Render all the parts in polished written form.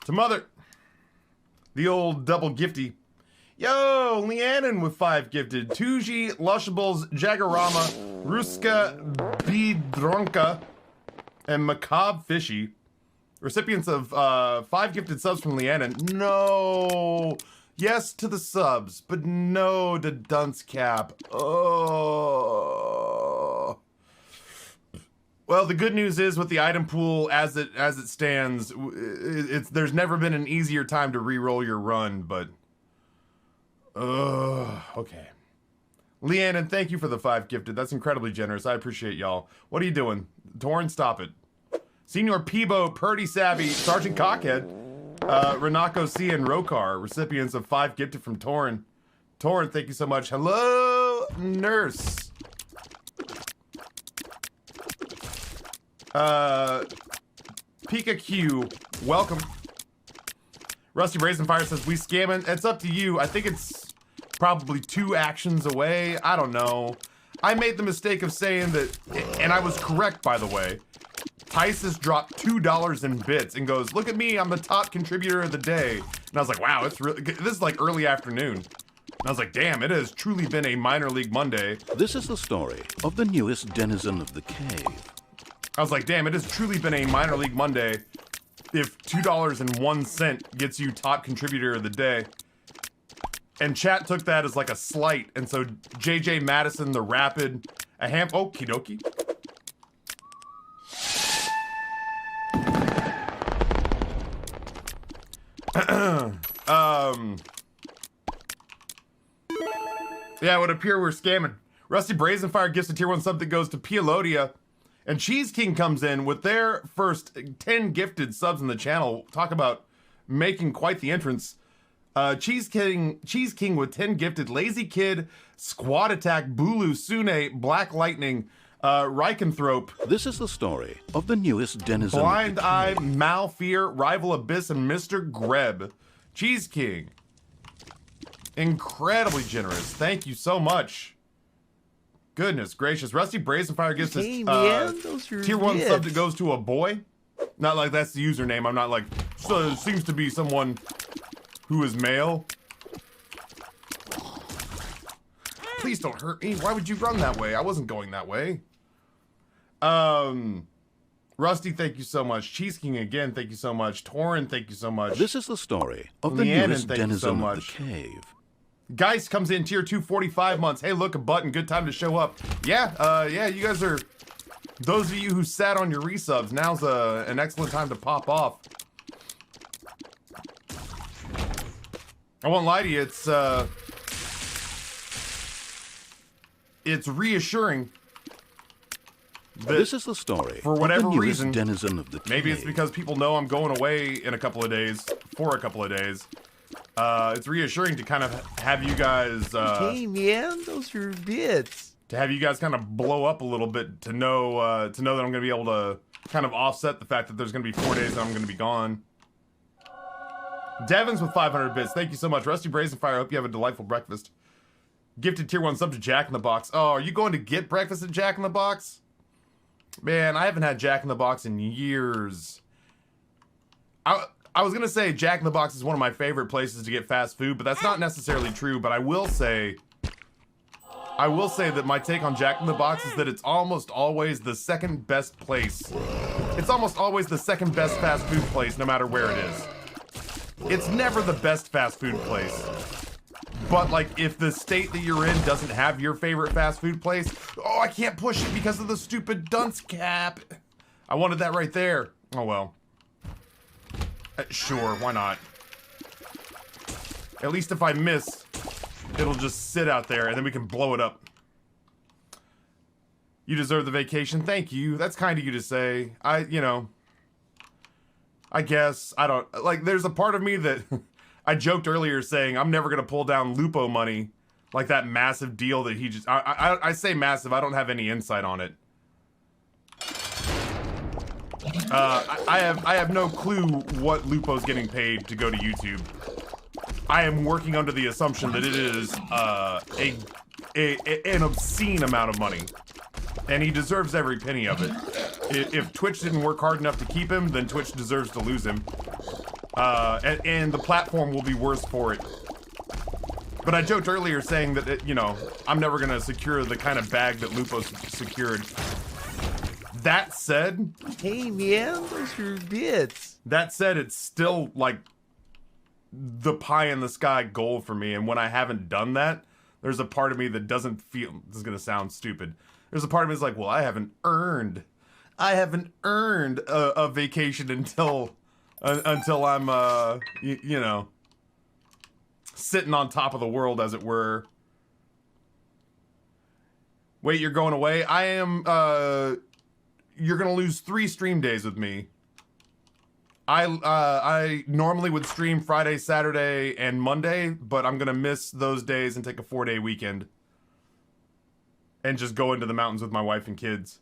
To Mother. The old double gifty. Yo, Leannon with 5 gifted. Tuji, Lushables, Jagarama, Ruska, Bidronka, and Macabre Fishy. Recipients of 5 gifted subs from Leannon. No. Yes to the subs, but no to Dunce Cap. Oh. Well, the good news is with the item pool as it stands, there's never been an easier time to re-roll your run, but okay. Leannon, thank you for the 5 gifted. That's incredibly generous. I appreciate y'all. What are you doing? Torn, stop it. Senior Peebo, Purdy Savvy, Sergeant Cockhead, Renako C, and Rokar, recipients of 5 gifted from Torn. Torn, thank you so much. Hello, Nurse. Pika Q, welcome. Rusty Brazenfire says, we scamming. It's up to you. I think it's probably 2 actions away. I don't know. I made the mistake of saying that, and I was correct, by the way. Tice has dropped $2 in bits and goes, look at me, I'm the top contributor of the day. And I was like, wow, it's really, this is like early afternoon. And I was like, damn, it has truly been a minor league Monday. This is the story of the newest denizen of the cave. I was like, damn, it has truly been a minor league Monday if $2.01 gets you top contributor of the day. And chat took that as like a slight. And so JJ Madison, the Rapid, okie dokie. Yeah, it would appear we're scamming. Rusty Brazenfire gifts a tier 1 sub that goes to Pialodia. And Cheese King comes in with their first 10 gifted subs in the channel. Talk about making quite the entrance. Cheese King with 10 gifted. Lazy Kid, Squad Attack, Bulu, Sune, Black Lightning, Reikenthrope. This is the story of the newest denizen Blind of the Eye, cave. Malfear, Rival Abyss, and Mr. Greb. Cheese King. Incredibly generous. Thank you so much. Goodness gracious. Rusty Brazenfire gives us tier 1 sub that goes to a boy. Not like that's the username. I'm not like, so it seems to be someone who is male. Please don't hurt me. Why would you run that way? I wasn't going that way. Rusty, thank you so much. Cheese King again, thank you so much. Torin, thank you so much. This is the story of the Leannon, newest thank you so denizen much. of the cave. Geist comes in tier 2, 45 months. Hey, look, a button. Good time to show up. Yeah, you guys are, those of you who sat on your resubs, now's an excellent time to pop off. I won't lie to you, it's reassuring that This is the story for whatever of the newest reason, denizen of the cave. maybe it's because people know I'm going away in a couple of days, for a couple of days. It's reassuring to kind of have you guys, Hey man, those are bits. to have you guys kind of blow up a little bit to know that I'm going to be able to kind of offset the fact that there's going to be 4 days that I'm going to be gone. Devins with 500 bits. Thank you so much. Rusty Brazenfire, I hope you have a delightful breakfast. Gifted tier 1 sub to Jack in the Box. Oh, are you going to get breakfast at Jack in the Box? Man, I haven't had Jack in the Box in years. I was going to say Jack in the Box is one of my favorite places to get fast food, but that's not necessarily true. But I will say that my take on Jack in the Box is that it's almost always the second best place. It's almost always the second best fast food place, no matter where it is. It's never the best fast food place. But like, if the state that you're in doesn't have your favorite fast food place, oh, I can't push it because of the stupid dunce cap. I wanted that right there. Oh well. Sure, why not? At least if I miss, it'll just sit out there and then we can blow it up. You deserve the vacation. Thank you. That's kind of you to say. I guess. I don't, like, there's a part of me that I joked earlier saying I'm never going to pull down Lupo money. Like that massive deal that he just, I say massive, I don't have any insight on it. I have no clue what Lupo's getting paid to go to YouTube. I am working under the assumption that it is an obscene amount of money, and he deserves every penny of it. If Twitch didn't work hard enough to keep him, then Twitch deserves to lose him. and the platform will be worse for it. But I joked earlier saying that, you know, I'm never going to secure the kind of bag that Lupo secured. That said... Hey, man, those are bits. That said, it's still, like, the pie-in-the-sky goal for me. And when I haven't done that, there's a part of me that doesn't feel... This is going to sound stupid. There's a part of me that's like, well, I haven't earned a vacation until I'm, you know... sitting on top of the world, as it were. Wait, you're going away? I am, you're gonna lose 3 stream days with me. I normally would stream Friday, Saturday, and Monday, but I'm gonna miss those days and take a 4-day weekend. And just go into the mountains with my wife and kids.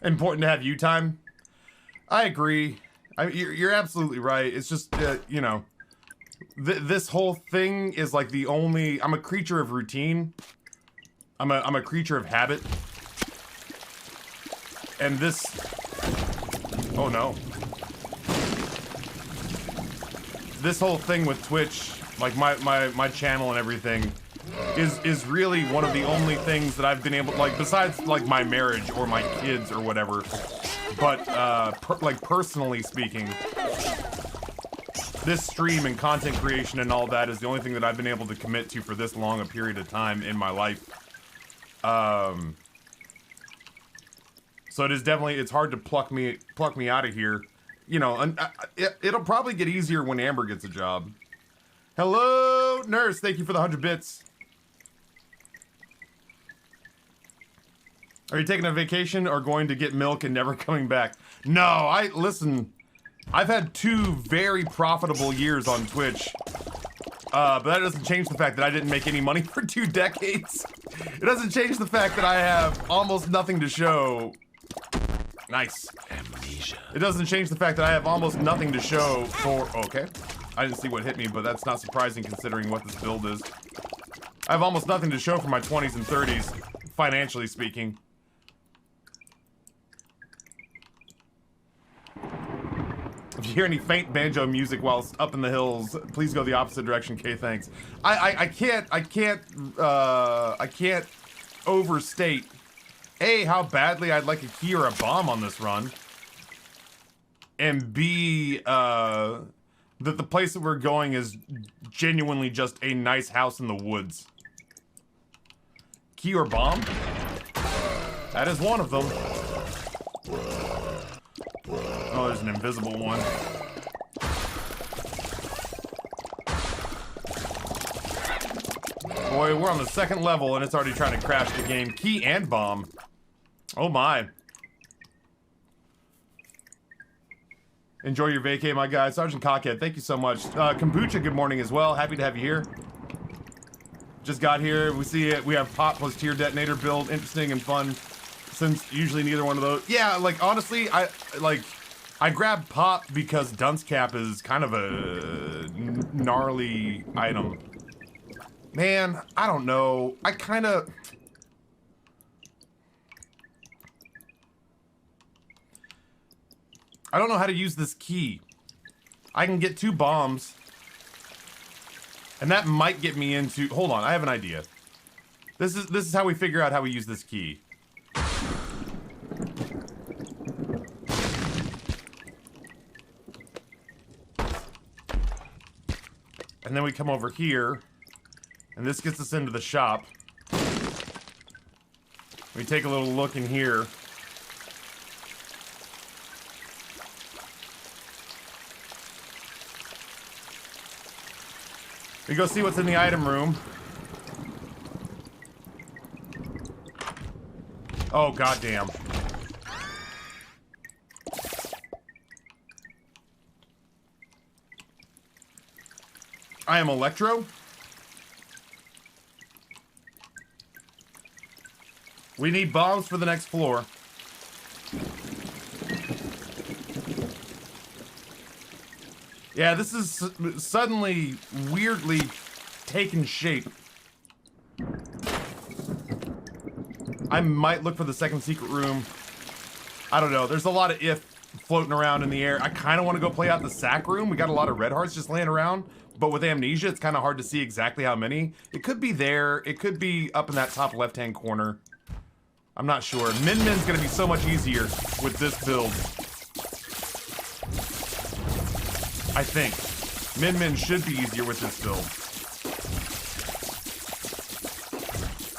Important to have you time. I agree. You're absolutely right. It's just, you know, this whole thing is like the only... I'm a creature of routine. I'm a creature of habit. And this... Oh no. This whole thing with Twitch, like my channel and everything, is really one of the only things that I've been able... Like, besides, like, my marriage or my kids or whatever... But, like, personally speaking, this stream and content creation and all that is the only thing that I've been able to commit to for this long a period of time in my life. So it is definitely, it's hard to pluck me out of here. You know, and it'll probably get easier when Amber gets a job. Hello, nurse. Thank you for the 100 bits. Are you taking a vacation or going to get milk and never coming back? No, listen, I've had 2 very profitable years on Twitch. But that doesn't change the fact that I didn't make any money for 2 decades. It doesn't change the fact that I have almost nothing to show. Nice. Amnesia. It doesn't change the fact that I have almost nothing to show for... Okay. I didn't see what hit me, but that's not surprising considering what this build is. I have almost nothing to show for my 20s and 30s, financially speaking. If you hear any faint banjo music whilst up in the hills, please go the opposite direction. Okay, thanks. I can't overstate A, how badly I'd like a key or a bomb on this run, and B, that the place that we're going is genuinely just a nice house in the woods. Key or bomb? That is one of them. Oh, there's an invisible one. Boy, we're on the 2nd level and it's already trying to crash the game. Key and bomb. Oh my. Enjoy your vacay, my guy. Sergeant Cockhead, thank you so much. Kombucha, good morning as well. Happy to have you here. Just got here. We see it. We have Pop plus tier detonator build. Interesting and fun. Since usually neither one of those. Yeah, like honestly, I grabbed Pop because Dunce Cap is kind of a gnarly item. Man, I don't know. I don't know how to use this key. I can get 2 bombs. And that might get me into... Hold on, I have an idea. This is how we figure out how we use this key. And then we come over here, and this gets us into the shop. We take a little look in here. We go see what's in the item room. Oh, goddamn. I am Electro. We need bombs for the next floor. Yeah, this is suddenly weirdly taken shape. I might look for the second secret room. I don't know. There's a lot of if floating around in the air. I kind of want to go play out the sack room. We got a lot of red hearts just laying around. But with amnesia, it's kind of hard to see exactly how many. It could be there. It could be up in that top left-hand corner. I'm not sure. Min Min's going to be so much easier with this build. I think. Min Min should be easier with this build.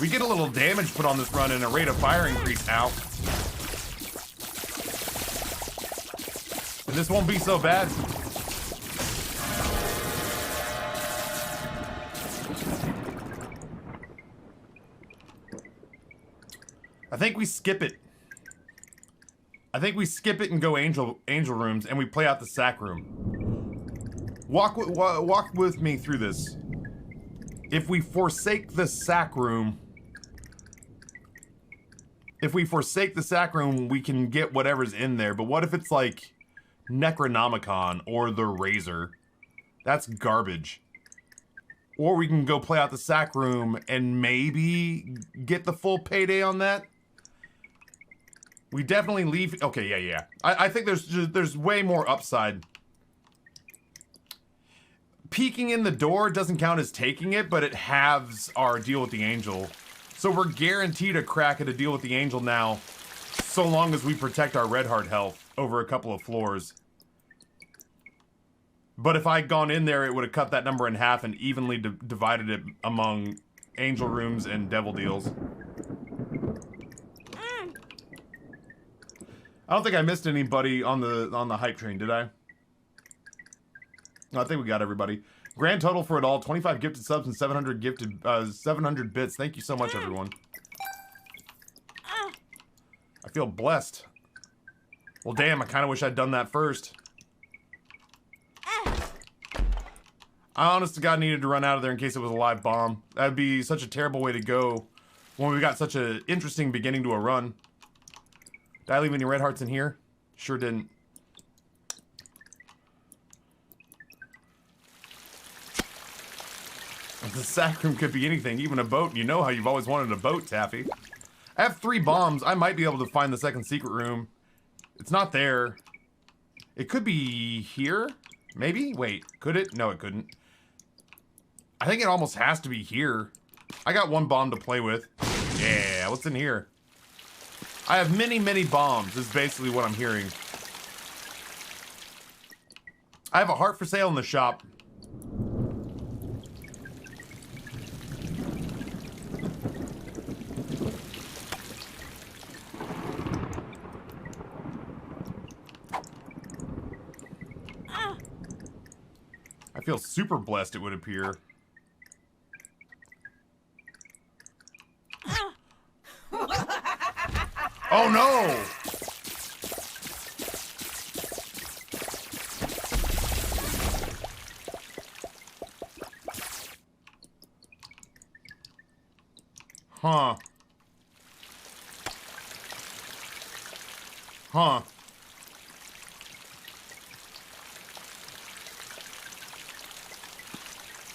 We get a little damage put on this run and a rate of fire increase out. And this won't be so bad. I think we skip it. I think we skip it and go angel rooms and we play out the sack room. Walk with me through this. If we forsake the sack room, we can get whatever's in there. But what if it's like Necronomicon or the Razor? That's garbage. Or we can go play out the sack room and maybe get the full payday on that. We definitely leave. Okay, yeah. I think there's way more upside. Peeking in the door doesn't count as taking it, but it halves our deal with the angel. So we're guaranteed a crack at a deal with the angel now, so long as we protect our red heart health over a couple of floors. But if I'd gone in there, it would have cut that number in half and evenly divided it among angel rooms and devil deals. I don't think I missed anybody on the hype train, did I? No, I think we got everybody. Grand total for it all: 25 gifted subs and 700 gifted 700 bits. Thank you so much, everyone. I feel blessed. Well, damn, I kind of wish I'd done that first. I honest to God needed to run out of there in case it was a live bomb. That'd be such a terrible way to go when we got such an interesting beginning to a run. Did I leave any red hearts in here? Sure didn't. The sack room could be anything, even a boat. You know how you've always wanted a boat, Taffy. I have 3 bombs. I might be able to find the second secret room. It's not there. It could be here? Maybe? Wait, could it? No, it couldn't. I think it almost has to be here. I got 1 bomb to play with. Yeah, what's in here? I have many, many bombs, is basically what I'm hearing. I have a heart for sale in the shop. I feel super blessed, it would appear. Oh no! Huh. Huh.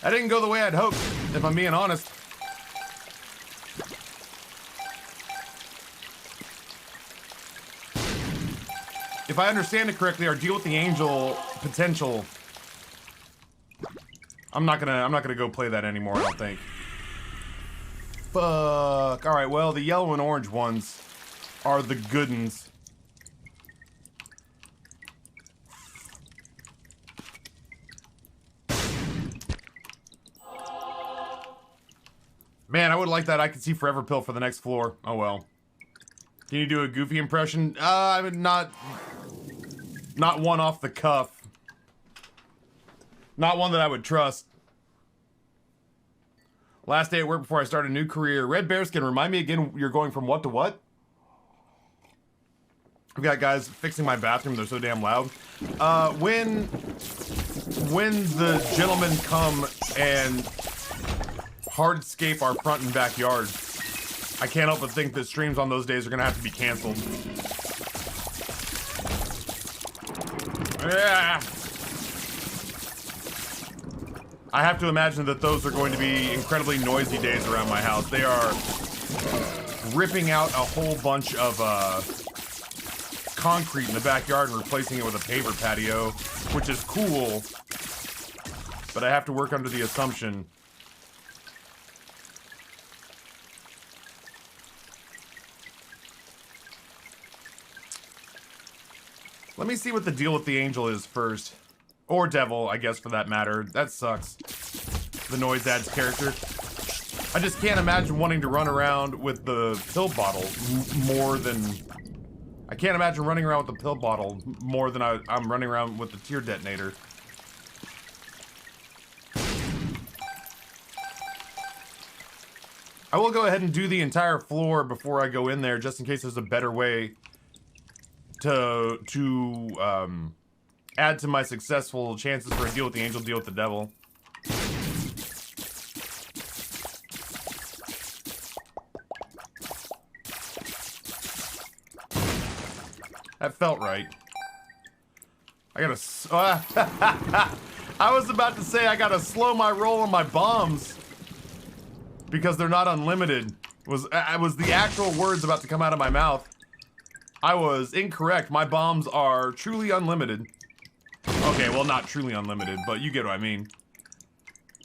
That didn't go the way I'd hoped, if I'm being honest. If I understand it correctly, our deal with the angel potential. I'm not gonna go play that anymore, I don't think. Fuck. Alright, well, the yellow and orange ones are the good ones. Man, I would like that I could see Forever Pill for the next floor. Oh well. Can you do a Goofy impression? I would not one off the cuff. Not one that I would trust. Last day at work before I start a new career. Red Bearskin, remind me again, you're going from what to what? I've got guys fixing my bathroom, they're so damn loud. When the gentlemen come and hardscape our front and backyard, I can't help but think that streams on those days are gonna have to be canceled. Yeah. I have to imagine that those are going to be incredibly noisy days around my house. They are ripping out a whole bunch of concrete in the backyard and replacing it with a paver patio, which is cool, but I have to work under the assumption. Let me see what the deal with the angel is first. Or devil, I guess, for that matter. That sucks. The noise adds character. I just can't imagine wanting to run around with the pill bottle more than... I can't imagine running around with the pill bottle more than I'm running around with the tear detonator. I will go ahead and do the entire floor before I go in there, just in case there's a better way to add to my successful chances for a deal with the angel, deal with the devil. That felt right. I gotta... I was about to say I gotta slow my roll on my bombs because they're not unlimited. Was the actual words about to come out of my mouth. I was incorrect. My bombs are truly unlimited. Okay, well, not truly unlimited, but you get what I mean.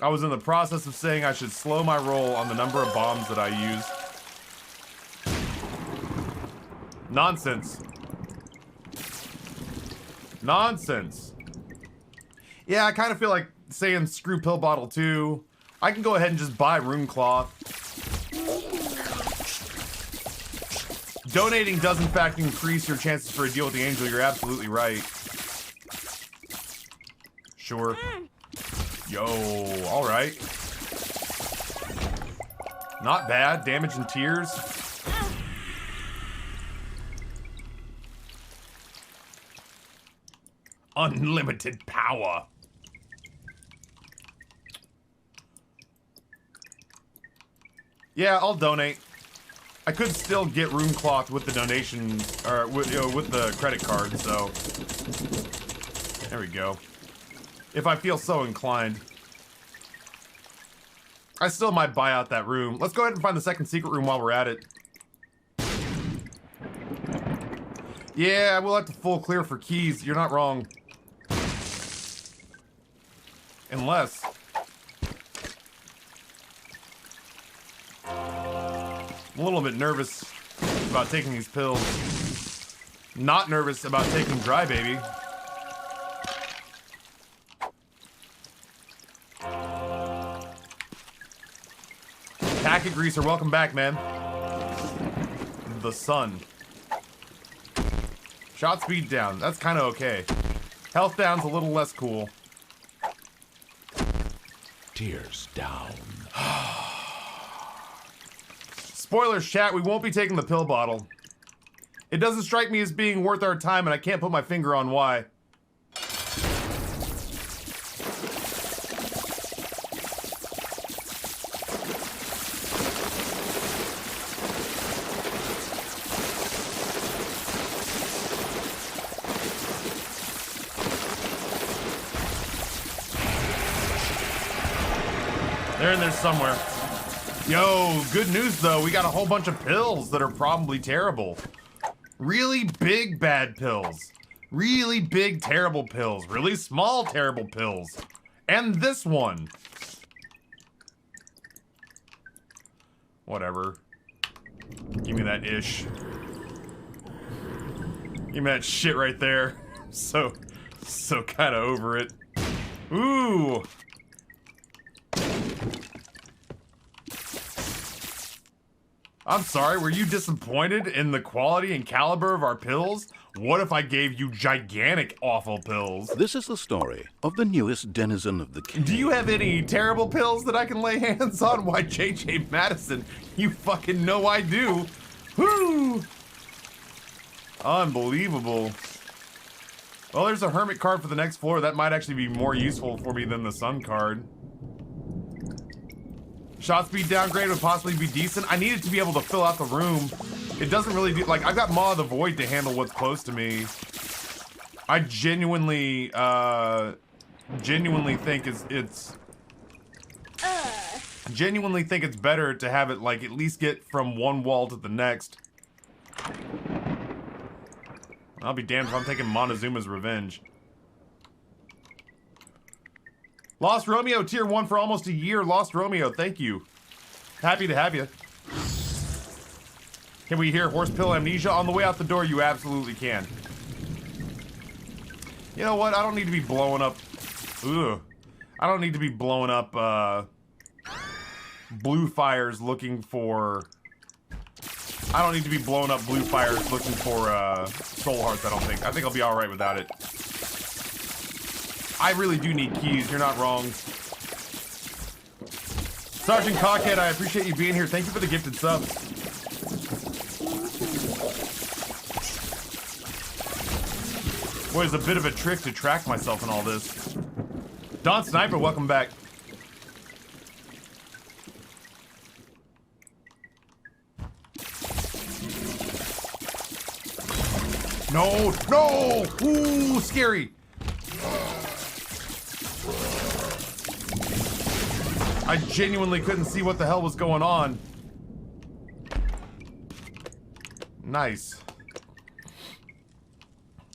I was in the process of saying I should slow my roll on the number of bombs that I use. Nonsense. Nonsense. Yeah, I kind of feel like saying screw pill bottle too. I can go ahead and just buy room cloth. Donating does in fact increase your chances for a deal with the angel. You're absolutely right. Sure. Yo, alright. Not bad. Damage and tears. Unlimited power. Yeah, I'll donate. I could still get room cloth with the donation, or with, you know, with the credit card, so there we go. If I feel so inclined. I still might buy out that room. Let's go ahead and find the second secret room while we're at it. Yeah, we'll have to full clear for keys. You're not wrong. Unless... I'm a little bit nervous about taking these pills. Not nervous about taking Dry Baby. Packet Greaser, welcome back, man. The sun. Shot speed down. That's kind of okay. Health down's a little less cool. Tears down. Spoilers, chat, we won't be taking the pill bottle. It doesn't strike me as being worth our time, and I can't put my finger on why. They're in there somewhere. Yo, good news though, we got a whole bunch of pills that are probably terrible. Really big bad pills. Really big terrible pills. Really small terrible pills. And this one. Whatever. Give me that ish. Give me that shit right there. So kind of over it. Ooh. I'm sorry, were you disappointed in the quality and caliber of our pills? What if I gave you gigantic awful pills? This is the story of the newest denizen of the cave. Do you have any terrible pills that I can lay hands on? Why, JJ Madison, you fucking know I do. Whoo! Unbelievable. Well, there's a hermit card for the next floor. That might actually be more useful for me than the sun card. Shot speed downgrade would possibly be decent. I need it to be able to fill out the room. It doesn't really do, like, I've got Maw of the Void to handle what's close to me. I genuinely think it's Genuinely think it's better to have it, like, at least get from one wall to the next. I'll be damned if I'm taking Montezuma's revenge. Lost Romeo, tier 1 for almost a year. Lost Romeo, thank you. Happy to have you. Can we hear horse pill amnesia? On the way out the door, you absolutely can. You know what? I don't need to be blowing up... Ugh. I don't need to be blowing up, blue fires looking for... I don't need to be blowing up blue fires looking for, soul hearts, I don't think. I think I'll be alright without it. I really do need keys, you're not wrong. Sergeant Cockhead, I appreciate you being here. Thank you for the gifted subs. Boy, it's a bit of a trick to track myself in all this. Don Sniper, welcome back. No, no! Ooh, scary. I genuinely couldn't see what the hell was going on. Nice.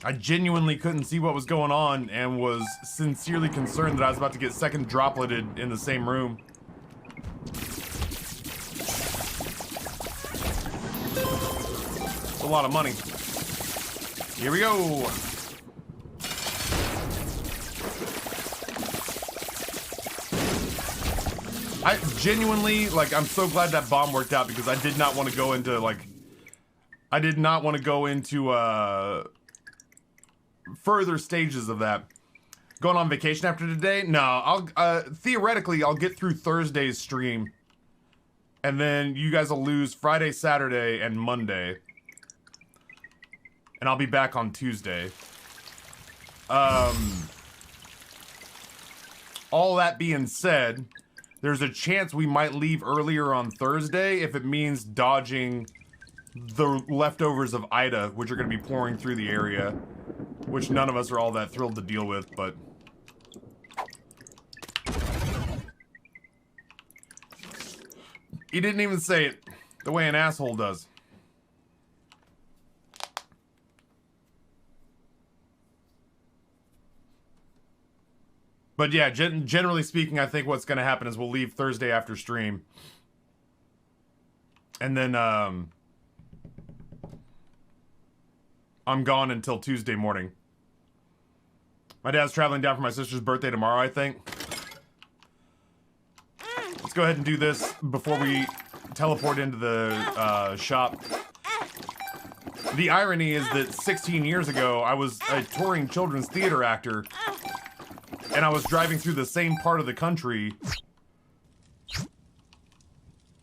I genuinely couldn't see what was going on and was sincerely concerned that I was about to get second dropleted in the same room. It's a lot of money. Here we go. I genuinely, like, I'm so glad that bomb worked out because I did not want to go into, like, I did not want to go into, further stages of that. Going on vacation after today? No, I'll, theoretically, I'll get through Thursday's stream. And then you guys will lose Friday, Saturday, and Monday. And I'll be back on Tuesday. All that being said, there's a chance we might leave earlier on Thursday if it means dodging the leftovers of Ida, which are going to be pouring through the area, which none of us are all that thrilled to deal with, but... He didn't even say it the way an asshole does. But yeah, generally speaking, I think what's going to happen is we'll leave Thursday after stream. And then, I'm gone until Tuesday morning. My dad's traveling down for my sister's birthday tomorrow, I think. Let's go ahead and do this before we teleport into the, shop. The irony is that 16 years ago, I was a touring children's theater actor. And I was driving through the same part of the country.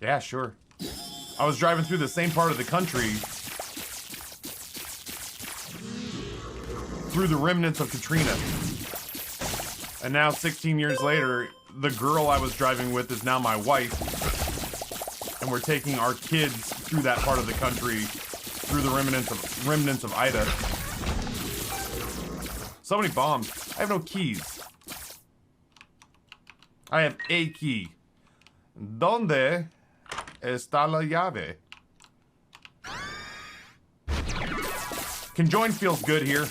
Yeah, sure. I was driving through the same part of the country. Through the remnants of Katrina. And now, 16 years later, the girl I was driving with is now my wife. And we're taking our kids through that part of the country. Through the remnants of Ida. So many bombs. I have no keys. I have a key. ¿Dónde está la llave? Conjoined feels good here.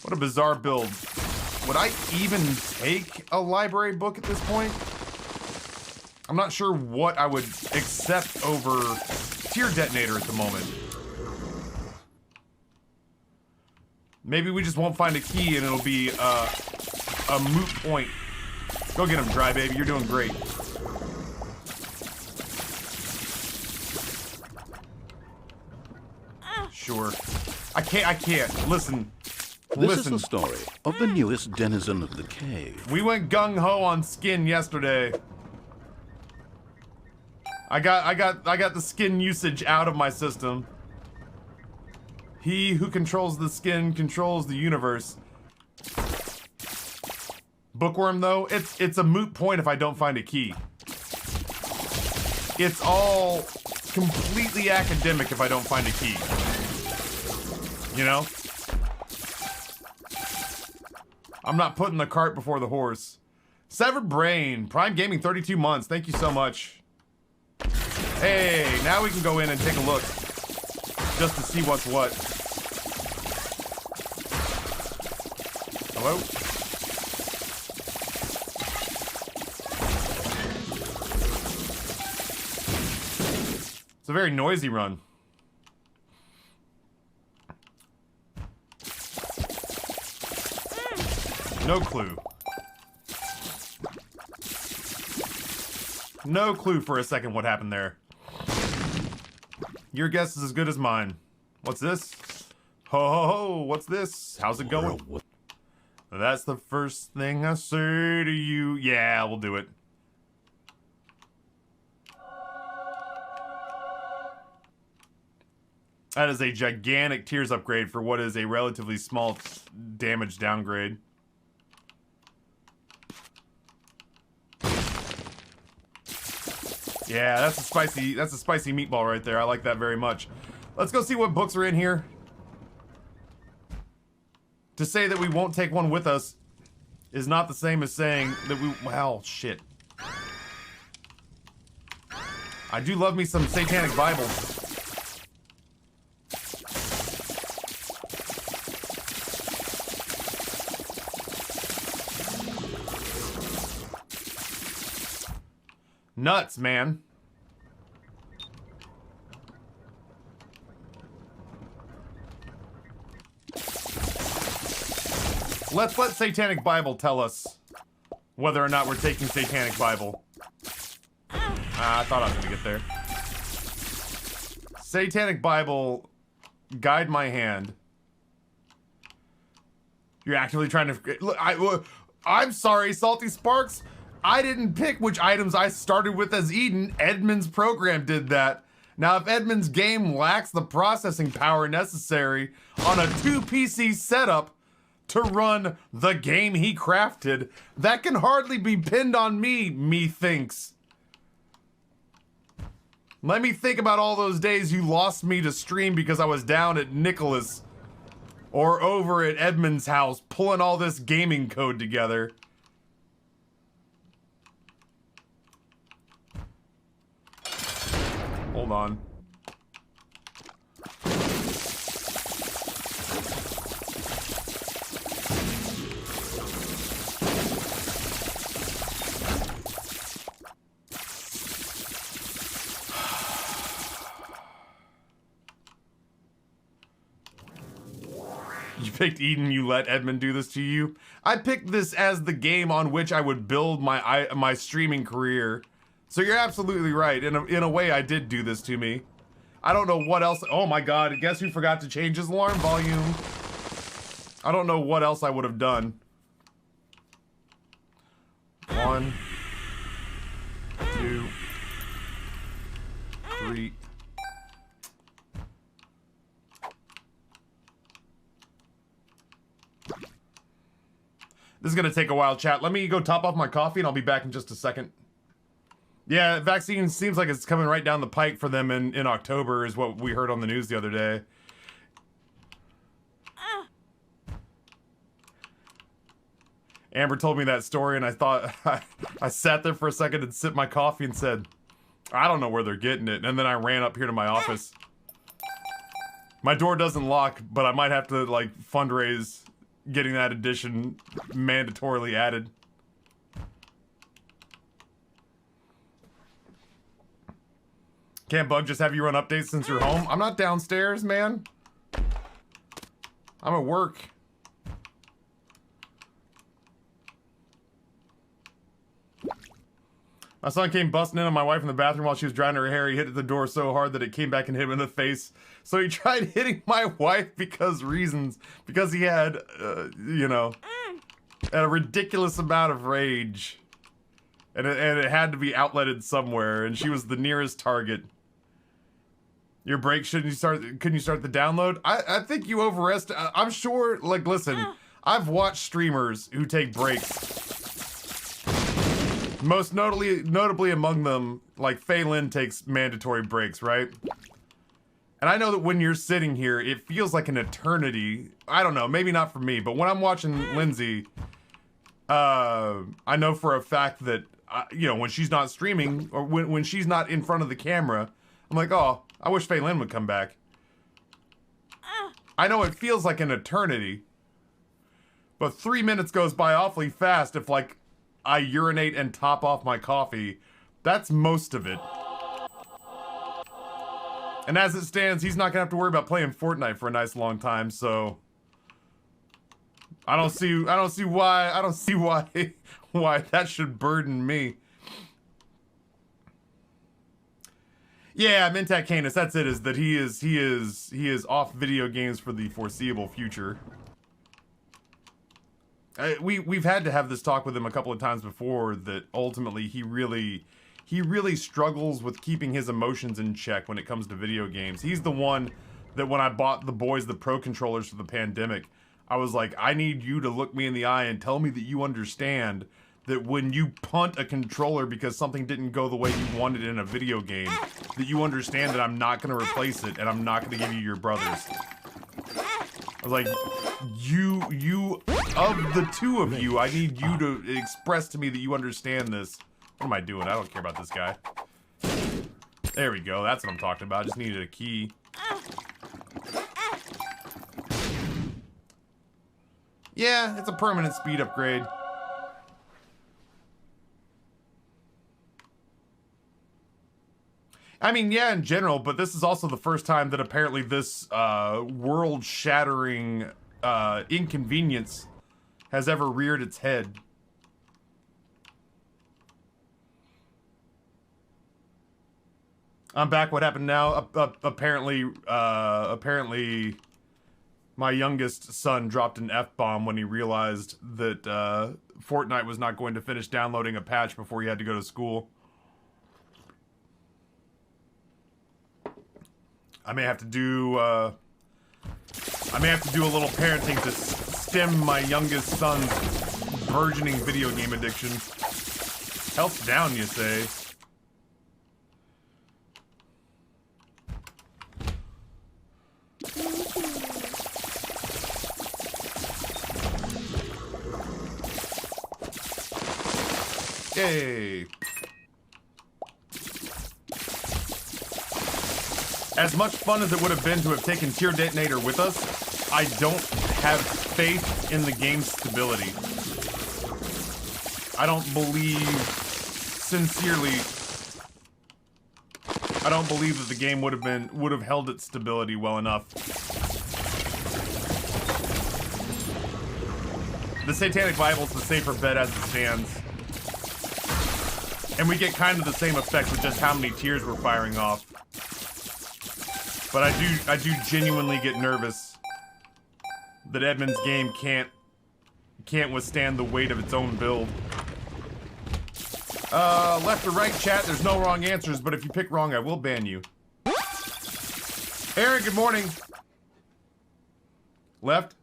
What a bizarre build. Would I even take a library book at this point? I'm not sure what I would accept over Tier Detonator at the moment. Maybe we just won't find a key and it'll be a moot point. Go get him, Dry Baby. You're doing great. Sure. I can't. Listen. This is the story of the newest denizen of the cave. We went gung-ho on skin yesterday. I got the skin usage out of my system. He who controls the skin controls the universe. Bookworm, though, it's a moot point if I don't find a key. It's all completely academic if I don't find a key. You know? I'm not putting the cart before the horse. Severed Brain, Prime Gaming, 32 months. Thank you so much. Hey, now we can go in and take a look. Just to see what's what. Hello? It's a very noisy run. No clue. No clue for a second what happened there. Your guess is as good as mine. What's this? Ho ho ho, what's this? How's it going? That's the first thing I say to you. Yeah, we'll do it. That is a gigantic tiers upgrade for what is a relatively small damage downgrade. Yeah, that's a spicy meatball right there. I like that very much. Let's go see what books are in here. To say that we won't take one with us is not the same as saying that we... Well, shit. I do love me some Satanic Bible. Nuts, man. Let's let Satanic Bible tell us whether or not we're taking Satanic Bible. I thought I was gonna get there. Satanic Bible, guide my hand. You're actively trying to... Look, I'm sorry, Salty Sparks. I didn't pick which items I started with as Eden. Edmund's program did that. Now, if Edmund's game lacks the processing power necessary on a 2 PC setup to run the game he crafted, that can hardly be pinned on me, methinks. Let me think about all those days you lost me to stream because I was down at Nicholas or over at Edmund's house pulling all this gaming code together. Hold on. You picked Eden, you let Edmund do this to you? I picked this as the game on which I would build my streaming career. So you're absolutely right. In a way, I did do this to me. I don't know what else. Oh my god, guess who forgot to change his alarm volume? I don't know what else I would have done. 1, 2, 3. This is gonna take a while, chat. Let me go top off my coffee and I'll be back in just a second. Yeah, vaccine seems like it's coming right down the pike for them in October, is what we heard on the news the other day. Amber told me that story and I thought, I sat there for a second and sipped my coffee and said, I don't know where they're getting it. And then I ran up here to my office. My door doesn't lock, but I might have to, like, fundraise getting that edition mandatorily added. Can't Bug just have you run updates since you're home? I'm not downstairs, man. I'm at work. My son came busting in on my wife in the bathroom while she was drying her hair. He hit the door so hard that it came back and hit him in the face. So he tried hitting my wife because he had, you know, a ridiculous amount of rage. And it had to be outletted somewhere, and she was the nearest target. Your break, couldn't you start the download? I think you overestimate. I'm sure, like, listen, I've watched streamers who take breaks. Most notably among them, like, Phelan takes mandatory breaks, right? And I know that when you're sitting here, it feels like an eternity. I don't know, maybe not for me, but when I'm watching Lindsay, I know for a fact that, you know, when she's not streaming, or when she's not in front of the camera, I'm like, oh, I wish Fei Lin would come back. I know it feels like an eternity, but 3 minutes goes by awfully fast if, like, I urinate and top off my coffee. That's most of it. And as it stands, he's not gonna have to worry about playing Fortnite for a nice long time, so I don't see why why that should burden me. Yeah, Mintak Canis, that's it, is that he is off video games for the foreseeable future. We've had to have this talk with him a couple of times before, that ultimately he really struggles with keeping his emotions in check when it comes to video games. He's the one that when I bought the boys the Pro controllers for the pandemic, I was like, I need you to look me in the eye and tell me that you understand that when you punt a controller because something didn't go the way you wanted in a video game, that you understand that I'm not going to replace it and I'm not going to give you your brothers. I was like, you, of the two of you, I need you to express to me that you understand this. What am I doing? I don't care about this guy. There we go. That's what I'm talking about. I just needed a key. Yeah, it's a permanent speed upgrade. I mean, yeah, in general, but this is also the first time that apparently this world-shattering inconvenience has ever reared its head. I'm back. What happened now? Apparently, my youngest son dropped an F-bomb when he realized that Fortnite was not going to finish downloading a patch before he had to go to school. I may have to do a little parenting to stem my youngest son's burgeoning video game addiction. Health's down, you say? Yay! As much fun as it would have been to have taken Tier Detonator with us, I don't have faith in the game's stability. I don't believe, sincerely, I don't believe that the game would have held its stability well enough. The Satanic Bible's the safer bet as it stands. And we get kind of the same effect with just how many tiers we're firing off. But I do genuinely get nervous that Edmund's game can't withstand the weight of its own build. Left or right, chat, there's no wrong answers, but if you pick wrong, I will ban you. Aaron, good morning. Left?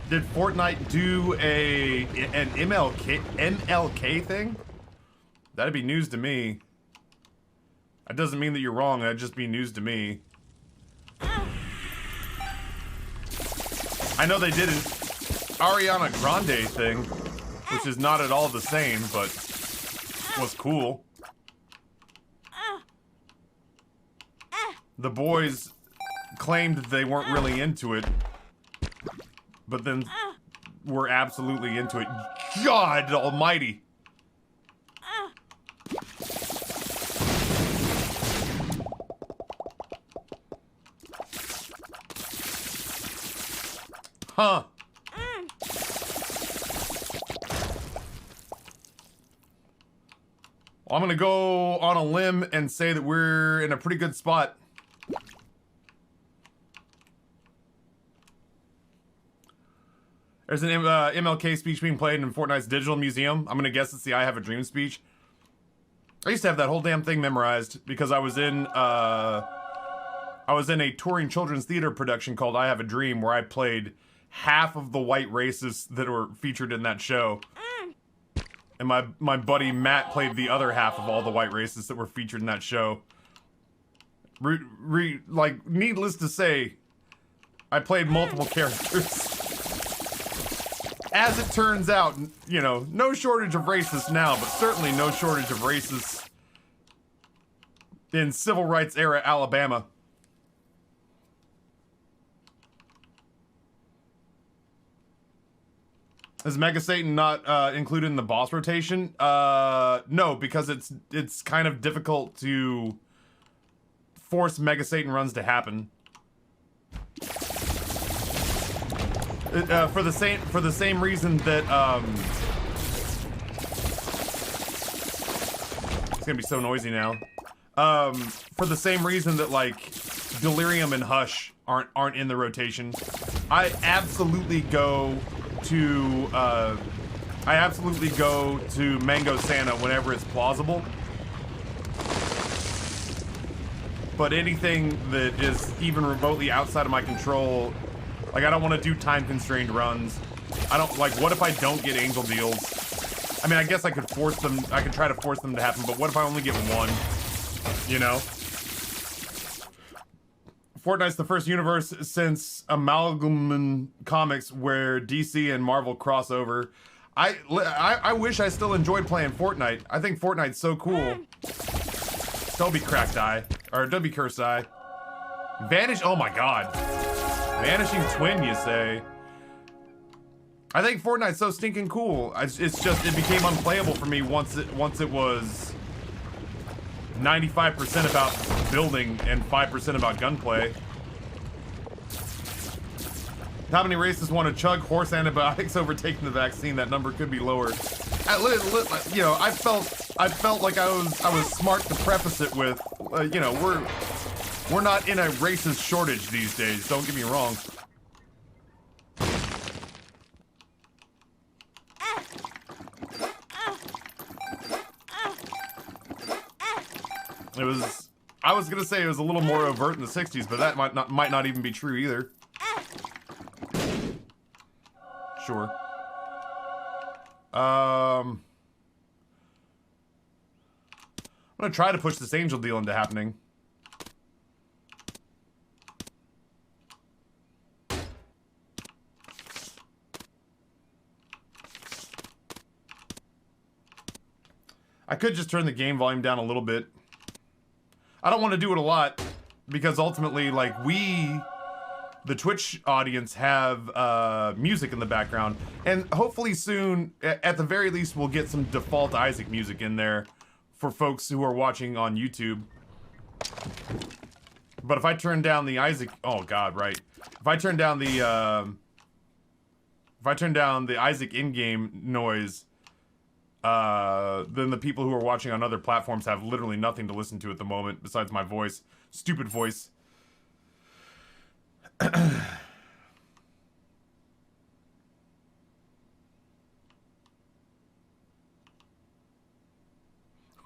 Did Fortnite do an MLK thing? That'd be news to me. That doesn't mean that you're wrong, that'd just be news to me. I know they did an Ariana Grande thing, which is not at all the same, but was cool. The boys claimed that they weren't really into it, but then were absolutely into it. God almighty! Huh. Well, I'm gonna go on a limb and say that we're in a pretty good spot. There's an MLK speech being played in Fortnite's digital museum. I'm gonna guess it's the I Have a Dream speech. I used to have that whole damn thing memorized because I was in a touring children's theater production called I Have a Dream, where I played half of the white racists that were featured in that show. And my buddy Matt played the other half of all the white racists that were featured in that show. Like, needless to say, I played multiple characters. As it turns out, you know, no shortage of racists now, but certainly no shortage of racists in civil rights era Alabama. Is Mega Satan not included in the boss rotation? No, because it's kind of difficult to force Mega Satan runs to happen. For the same reason that it's gonna be so noisy now. For the same reason that like Delirium and Hush aren't in the rotation. I absolutely go to Mango Santa whenever it's plausible. But anything that is even remotely outside of my control, like I don't want to do time-constrained runs. I don't like. What if I don't get angel deals? I mean, I guess I could force them. I could try to force them to happen. But what if I only get one? You know. Fortnite's the first universe since Amalgam Comics where DC and Marvel cross over. I wish I still enjoyed playing Fortnite. I think Fortnite's so cool. Don't be cracked eye. Or don't be cursed eye. Vanish, oh my god. Vanishing Twin, you say? I think Fortnite's so stinking cool. It's just, it became unplayable for me once it was 95% about building and 5% about gunplay. How many racists want to chug horse antibiotics over taking the vaccine? That number could be lower. You know, I felt like I was smart to preface it with, you know, we're not in a racist shortage these days. Don't get me wrong. I was gonna say it was a little more overt in the 60s, but that might not even be true either. Sure. I'm gonna try to push this angel deal into happening. I could just turn the game volume down a little bit. I don't want to do it a lot because ultimately, like, the Twitch audience have music in the background, and hopefully soon, at the very least, we'll get some default Isaac music in there for folks who are watching on YouTube. But if I turn down the Isaac, oh god, right. If I turn down the Isaac in-game noise, then the people who are watching on other platforms have literally nothing to listen to at the moment besides my voice. Stupid voice.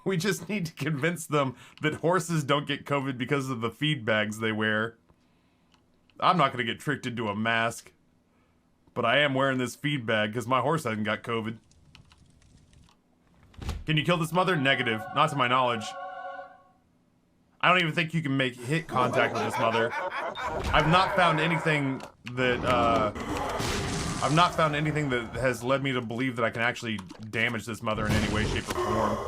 We just need to convince them that horses don't get COVID because of the feed bags they wear. I'm not going to get tricked into a mask. But I am wearing this feed bag because my horse hasn't got COVID. Can you kill this mother? Negative. Not to my knowledge. I don't even think you can make hit contact with this mother. I've not found anything that has led me to believe that I can actually damage this mother in any way, shape, or form.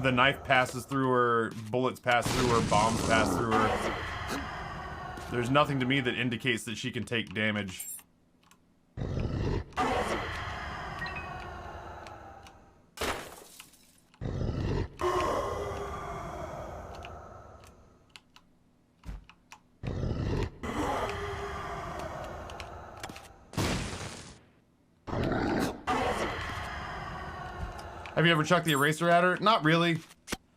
The knife passes through her, bullets pass through her, bombs pass through her. There's nothing to me that indicates that she can take damage. Have you ever chucked the eraser at her? Not really.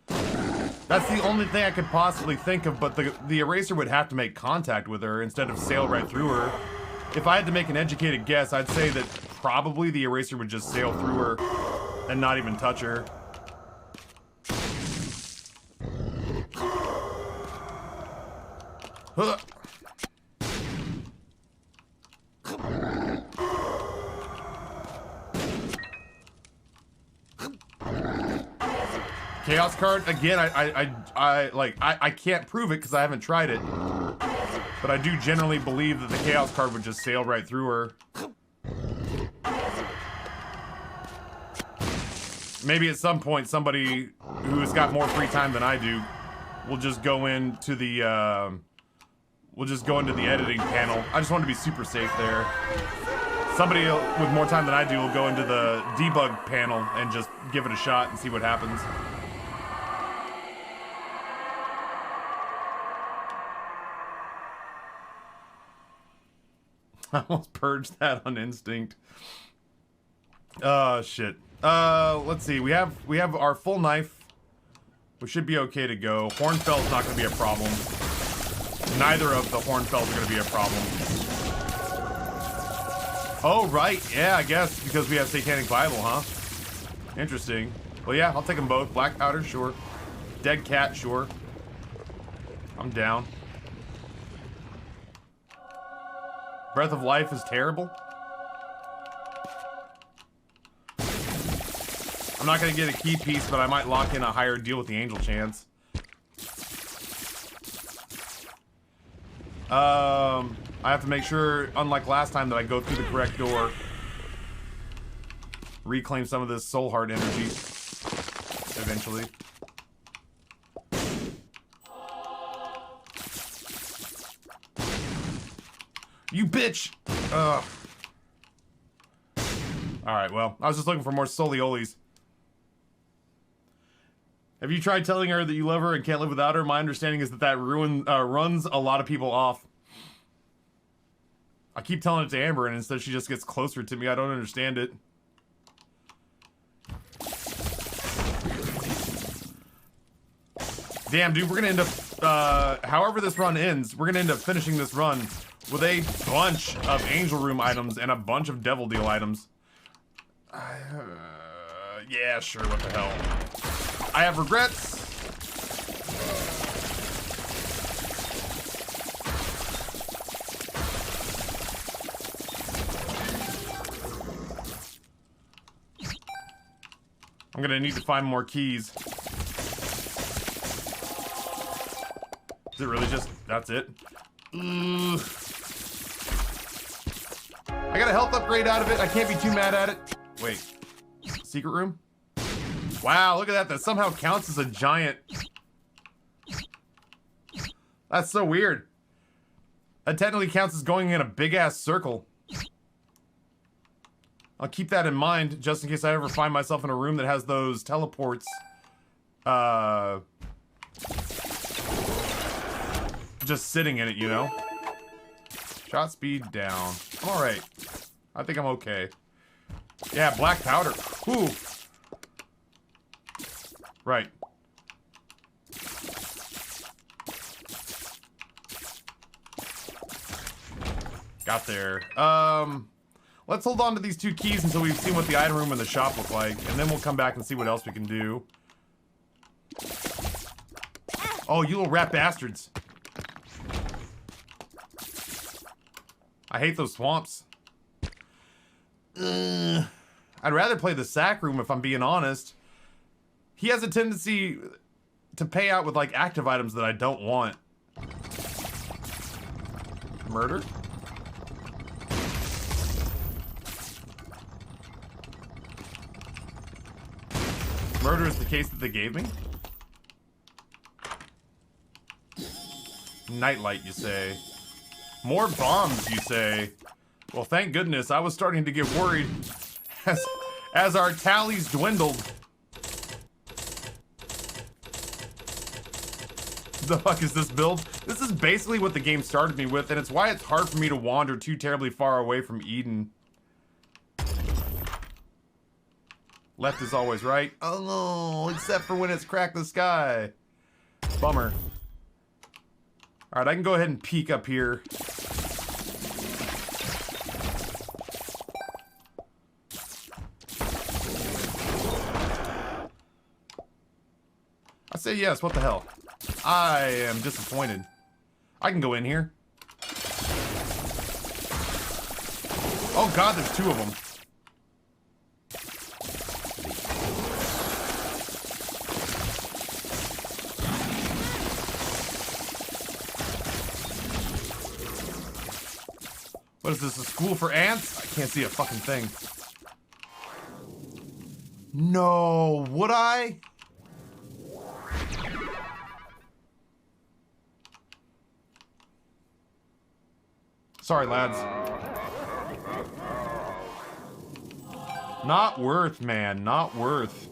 That's the only thing I could possibly think of, but the eraser would have to make contact with her instead of sail right through her. If I had to make an educated guess, I'd say that probably the eraser would just sail through her and not even touch her. Huh. Chaos card again. I can't prove it because I haven't tried it, but I do generally believe that the chaos card would just sail right through her. Maybe at some point somebody who has got more free time than I do will just go into the editing panel. I just want to be super safe there. Somebody with more time than I do will go into the debug panel and just give it a shot and see what happens. I almost purged that on instinct. Oh shit. Let's see. We have our full knife. We should be okay to go. Hornfell's not going to be a problem. Neither of the Hornfells are going to be a problem. Oh right, yeah, I guess because we have Satanic Bible, huh? Interesting. Well, yeah, I'll take them both. Black powder, sure. Dead cat, sure. I'm down. Breath of Life is terrible. I'm not gonna get a key piece, but I might lock in a higher deal with the angel chance. I have to make sure, unlike last time, that I go through the correct door. Reclaim some of this soul heart energy. Eventually. You bitch! Ugh. Alright, well, I was just looking for more soliolis. Have you tried telling her that you love her and can't live without her? My understanding is that runs a lot of people off. I keep telling it to Amber, and instead she just gets closer to me. I don't understand it. Damn, dude, we're gonna end up, however this run ends, we're gonna end up finishing this run with a bunch of Angel Room items and a bunch of Devil Deal items. Yeah, sure, what the hell. I have regrets. I'm gonna need to find more keys. Is it really just, that's it? Ugh. I got a health upgrade out of it. I can't be too mad at it. Wait, secret room? Wow, look at that. That somehow counts as a giant. That's so weird. That technically counts as going in a big-ass circle. I'll keep that in mind, just in case I ever find myself in a room that has those teleports. Just sitting in it, you know? Shot speed down. I'm alright. I think I'm okay. Yeah, black powder. Ooh. Right. Got there. Let's hold on to these 2 keys until we've seen what the item room and the shop look like, and then we'll come back and see what else we can do. Oh, you little rat bastards. I hate those swamps. I'd rather play the sack room if I'm being honest. He has a tendency to pay out with, like, active items that I don't want. Murder? Murder is the case that they gave me? Nightlight, you say. More bombs, you say. Well, thank goodness. I was starting to get worried as our tallies dwindled. The fuck is this build? This is basically what the game started me with, and it's why it's hard for me to wander too terribly far away from Eden. Left is always right. Oh no, except for when it's cracked the sky. Bummer. Alright, I can go ahead and peek up here. I say yes, what the hell? I am disappointed. I can go in here. Oh god, there's 2 of them. What is this, a school for ants? I can't see a fucking thing. No, would I? Sorry, lads. Not worth, man. Not worth.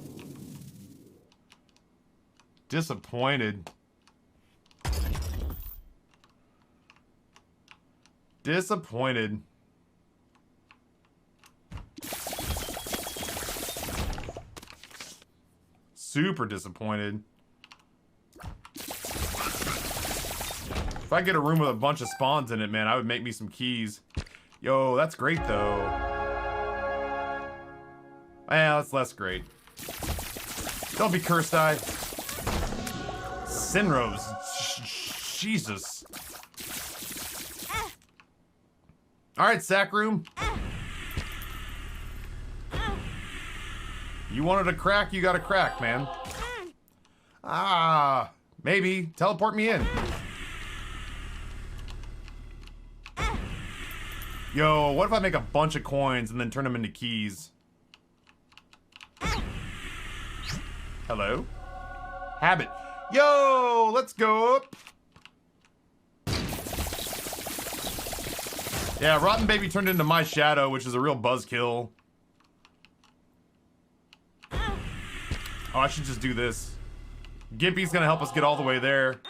Disappointed. Disappointed. Super disappointed. If I get a room with a bunch of spawns in it, man, I would make me some keys. Yo, that's great, though. Yeah, that's less great. Don't be cursed, eye. Sinrose. Jesus. Alright, sack room. You wanted a crack, you got a crack, man. Ah, maybe. Teleport me in. Yo, what if I make a bunch of coins and then turn them into keys? Hello? Habit. Yo, let's go. Yeah, Rotten Baby turned into my shadow, which is a real buzzkill. Oh, I should just do this. Gimpy's gonna help us get all the way there.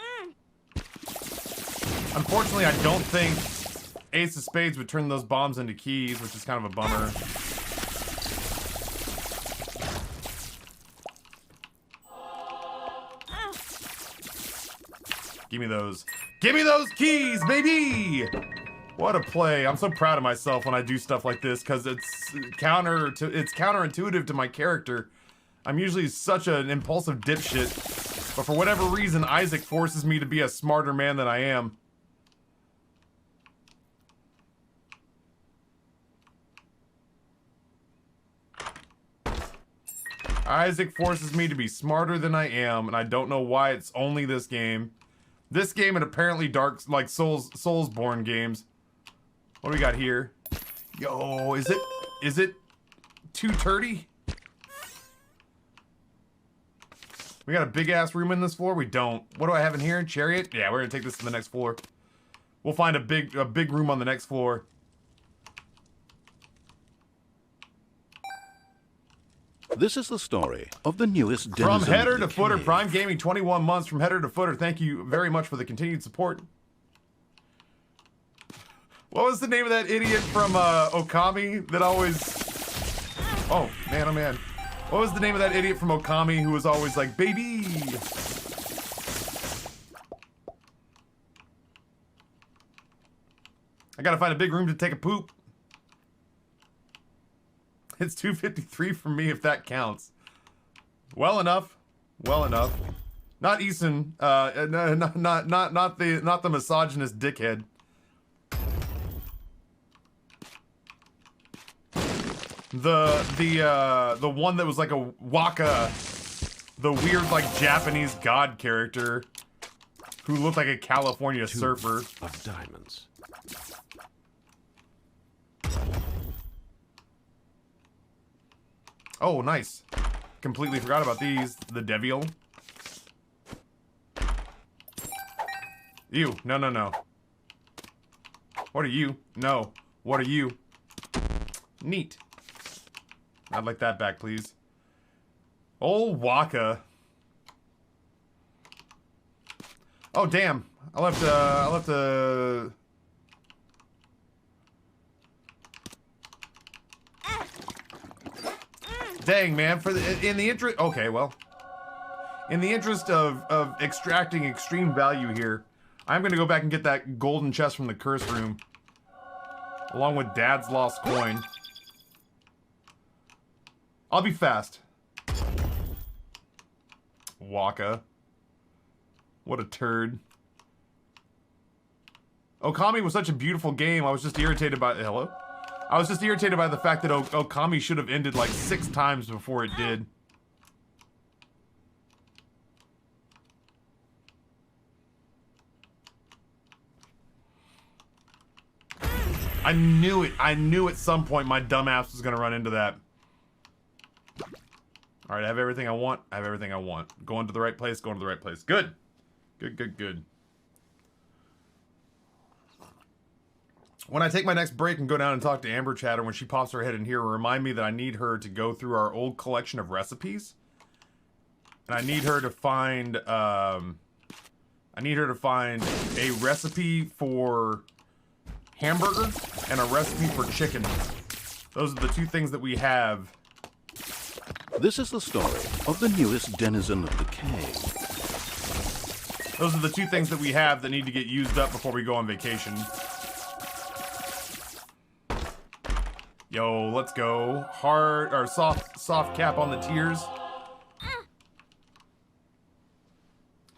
Unfortunately, I don't think Ace of Spades would turn those bombs into keys, which is kind of a bummer. Give me those. Give me those keys, baby! What a play. I'm so proud of myself when I do stuff like this, because it's counterintuitive to my character. I'm usually such an impulsive dipshit, but for whatever reason, Isaac forces me to be a smarter man than I am. Isaac forces me to be smarter than I am, and I don't know why it's only this game. This game and apparently like Soulsborne games. What do we got here? Yo, is it too turdy? We got a big ass room in this floor? We don't. What do I have in here? Chariot? Yeah, we're gonna take this to the next floor. We'll find a big room on the next floor. This is the story of the newest denizen From header of the to footer, cave. Prime Gaming, 21 months from header to footer. Thank you very much for the continued support. What was the name of that idiot from Okami that always... Oh, man, oh man. What was the name of that idiot from Okami who was always like, baby? I gotta find a big room to take a poop. It's 2:53 for me, if that counts. Well enough. Well enough. Not Eason. Not the misogynist dickhead. The one that was like a Waka, the weird like Japanese god character who looked like a California surfer. Of diamonds. Oh, nice. Completely forgot about these. The Devil. Ew. No, no, no. What are you? No. What are you? Neat. I'd like that back, please. Old Waka. Oh, damn. I left a... Dang, man, in the interest, okay, well, in the interest of extracting extreme value here, I'm gonna go back and get that golden chest from the curse room, along with Dad's lost coin. I'll be fast. Waka. What a turd. Okami was such a beautiful game, I was just irritated by, hello? I was just irritated by the fact that Okami should have ended like 6 times before it did. I knew it. I knew at some point my dumbass was gonna run into that. All right, I have everything I want. I have everything I want. Going to the right place. Going to the right place. Good. Good, good, good. When I take my next break and go down and talk to Amber Chatter when she pops her head in here, remind me that I need her to go through our old collection of recipes. And I need her to find, a recipe for hamburger and a recipe for chicken. Those are the two things that we have. This is the story of the newest denizen of the cave. Those are the two things that we have that need to get used up before we go on vacation. Yo, let's go. Hard or soft cap on the tiers.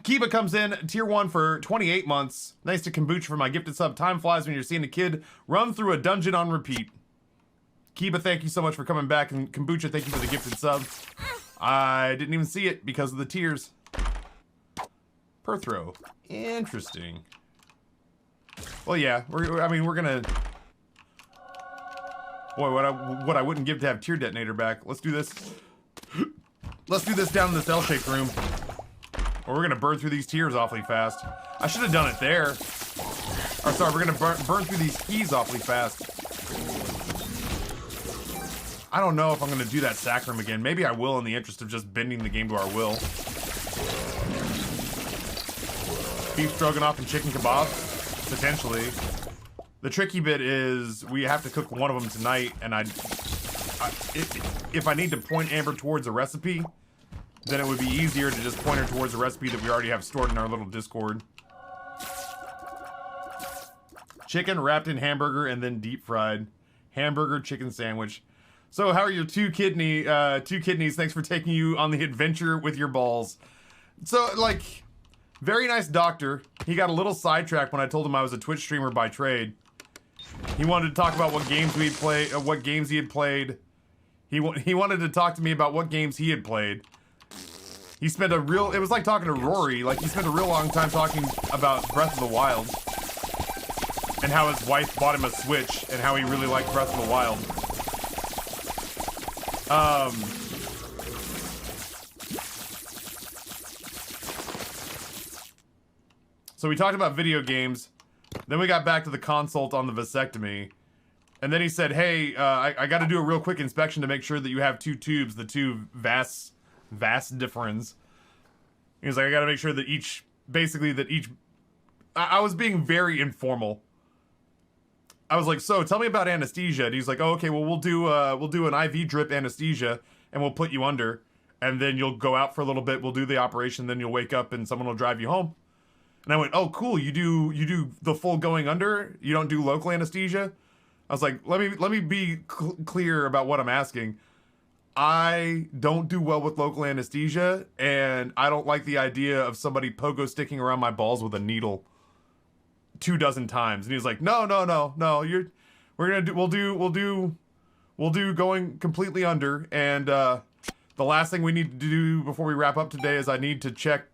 Kiba comes in, tier 1 for 28 months. Nice to kombucha for my gifted sub. Time flies when you're seeing a kid run through a dungeon on repeat. Kiba, thank you so much for coming back, and kombucha, thank you for the gifted sub. I didn't even see it because of the tiers. Per throw. Interesting. Well, yeah, we're gonna... Boy, what I wouldn't give to have tier detonator back. Let's do this. Let's do this down in this L-shaped room. Or we're gonna burn through these tiers awfully fast. I should have done it there. Or sorry, we're gonna burn through these keys awfully fast. I don't know if I'm gonna do that sack room again. Maybe I will in the interest of just bending the game to our will. Beef stroganoff and chicken kebab? Potentially. The tricky bit is we have to cook one of them tonight, and if I need to point Amber towards a recipe, then it would be easier to just point her towards a recipe that we already have stored in our little Discord. Chicken wrapped in hamburger and then deep fried. Hamburger chicken sandwich. So how are your two kidneys? Thanks for taking you on the adventure with your balls. So, like, very nice doctor. He got a little sidetracked when I told him I was a Twitch streamer by trade. He wanted to talk about what games we played, what games he had played. He wanted to talk to me about what games he had played. He spent it was like talking to Rory. Like, he spent a real long time talking about Breath of the Wild. And how his wife bought him a Switch, and how he really liked Breath of the Wild. So we talked about video games. Then we got back to the consult on the vasectomy. And then he said, hey, I got to do a real quick inspection to make sure that you have two tubes, the two vas differens. He was like, I got to make sure that I was being very informal. I was like, so tell me about anesthesia. And he's like, oh, okay, well, we'll do an IV drip anesthesia and we'll put you under. And then you'll go out for a little bit. We'll do the operation. Then you'll wake up and someone will drive you home. And I went, oh, cool. You do the full going under? You don't do local anesthesia? I was like, let me be clear about what I'm asking. I don't do well with local anesthesia, and I don't like the idea of somebody pogo sticking around my balls with a needle 24 times. And he was like, no, we'll do going completely under. And the last thing we need to do before we wrap up today is I need to check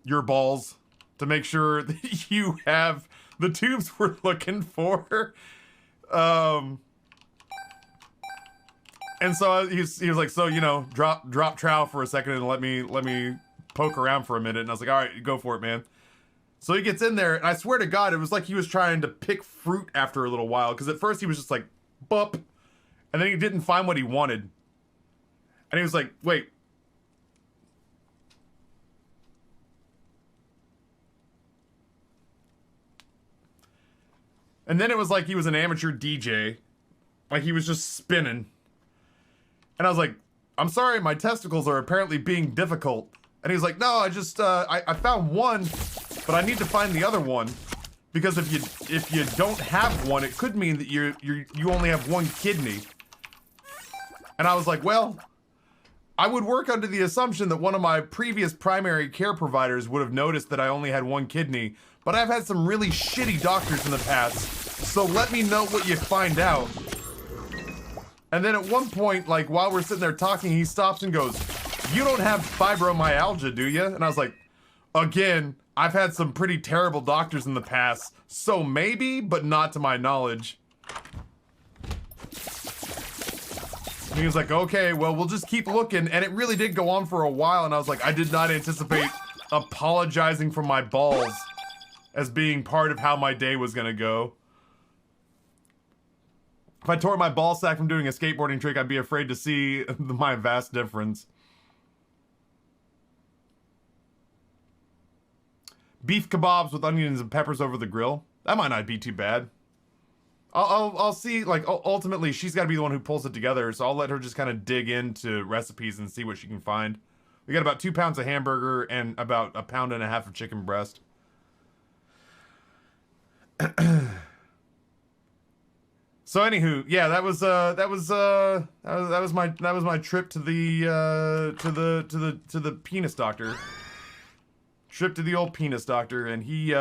your balls to make sure that you have the tubes we're looking for. And so he was like, so, drop trowel for a second and let me poke around for a minute. And I was like, all right, go for it, man. So he gets in there, and I swear to God, it was like he was trying to pick fruit after a little while. Because at first he was just like, bup. And then he didn't find what he wanted. And he was like, wait. And then it was like he was an amateur DJ. Like he was just spinning. And I was like, I'm sorry, my testicles are apparently being difficult. And he was like, no, I just, I found one, but I need to find the other one. Because if you don't have one, it could mean that you only have one kidney. And I was like, well, I would work under the assumption that one of my previous primary care providers would have noticed that I only had one kidney. But I've had some really shitty doctors in the past, so let me know what you find out. And then at one point, like, while we're sitting there talking, he stops and goes, you don't have fibromyalgia, do you? And I was like, again, I've had some pretty terrible doctors in the past, so maybe, but not to my knowledge. He was like, okay, well, we'll just keep looking. And it really did go on for a while. And I was like, I did not anticipate apologizing for my balls as being part of how my day was going to go. If I tore my ball sack from doing a skateboarding trick, I'd be afraid to see my vast difference. Beef kebabs with onions and peppers over the grill. That might not be too bad. I'll see, like, ultimately, she's got to be the one who pulls it together, so I'll let her just kind of dig into recipes and see what she can find. We got about 2 pounds of hamburger and about 1.5 pounds of chicken breast. So anywho, yeah, that was my trip to the penis doctor. Trip to the old penis doctor, and he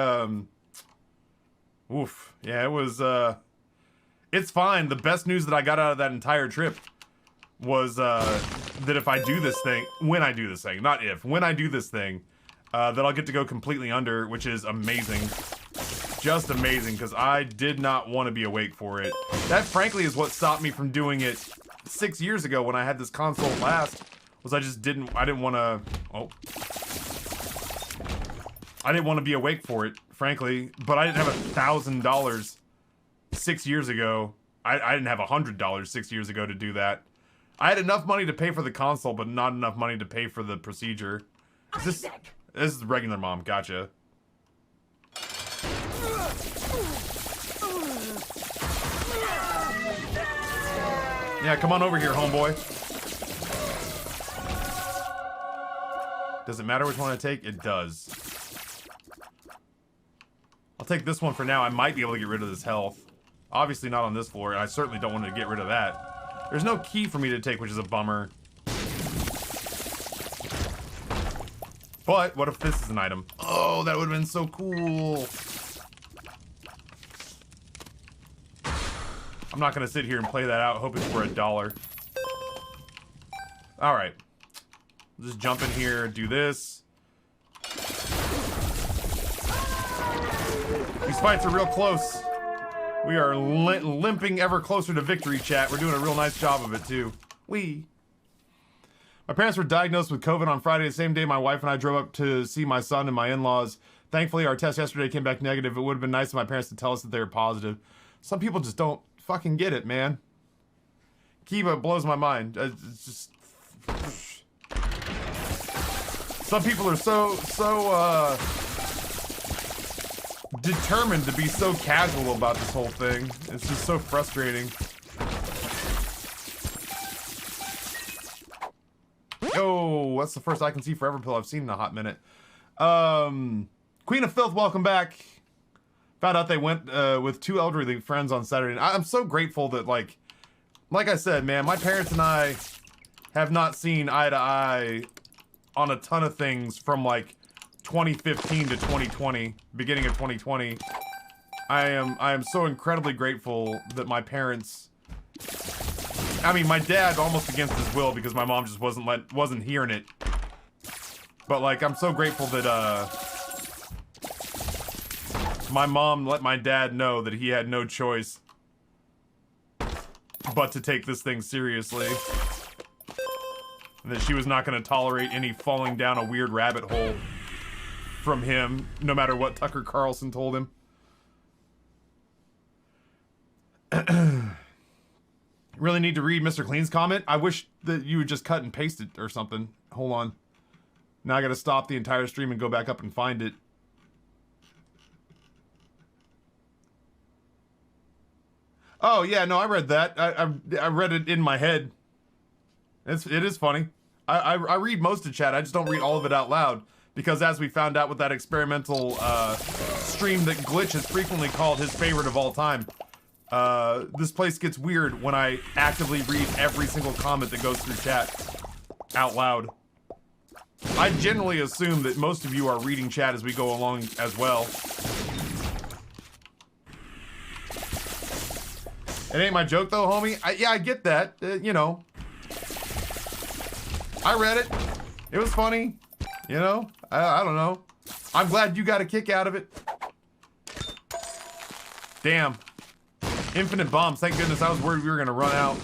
oof, yeah, it was it's fine. The best news that I got out of that entire trip was that if I do this thing, when I do this thing, not if, when I do this thing, that I'll get to go completely under, which is amazing. Just amazing, because I did not want to be awake for it. That, frankly, is what stopped me from doing it 6 years ago when I had this console last, was I didn't want to, I didn't want to be awake for it, frankly, but I didn't have $1,000 6 years ago. I didn't have $100 6 years ago to do that. I had enough money to pay for the console, but not enough money to pay for the procedure. This is regular mom, gotcha. Yeah, come on over here, homeboy. Does it matter which one I take? It does. I'll take this one for now. I might be able to get rid of this health. Obviously not on this floor, and I certainly don't want to get rid of that. There's no key for me to take, which is a bummer. But, what if this is an item? Oh, that would have been so cool. I'm not going to sit here and play that out, hoping for $1. Alright. Just jump in here, do this. These fights are real close. We are limping ever closer to victory, chat. We're doing a real nice job of it, too. Whee! My parents were diagnosed with COVID on Friday, the same day my wife and I drove up to see my son and my in-laws. Thankfully, our test yesterday came back negative. It would have been nice for my parents to tell us that they were positive. Some people just don't fucking get it, man. Kiva blows my mind. It's just... Some people are so determined to be so casual about this whole thing. It's just so frustrating. Oh, that's the first I Can See Forever pill I've seen in a hot minute. Queen of Filth, welcome back. Found out they went with 2 elderly friends on Saturday. I'm so grateful that, like I said, man, my parents and I have not seen eye to eye on a ton of things from, like, 2015 to 2020, beginning of 2020. I am so incredibly grateful that my parents... I mean, my dad almost against his will because my mom just wasn't hearing it. But, like, I'm so grateful that, my mom let my dad know that he had no choice but to take this thing seriously. And that she was not going to tolerate any falling down a weird rabbit hole from him, no matter what Tucker Carlson told him. Really need to read Mr. Clean's comment? I wish that you would just cut and paste it or something. Hold on. Now I gotta stop the entire stream and go back up and find it. Oh, yeah, no, I read that. I read it in my head. It is funny. I read most of chat, I just don't read all of it out loud. Because as we found out with that experimental stream that Glitch has frequently called his favorite of all time, this place gets weird when I actively read every single comment that goes through chat out loud. I generally assume that most of you are reading chat as we go along as well. It ain't my joke though, homie. Yeah, I get that. You know. I read it. It was funny. You know? I don't know. I'm glad you got a kick out of it. Damn. Infinite bombs. Thank goodness. I was worried we were gonna run out.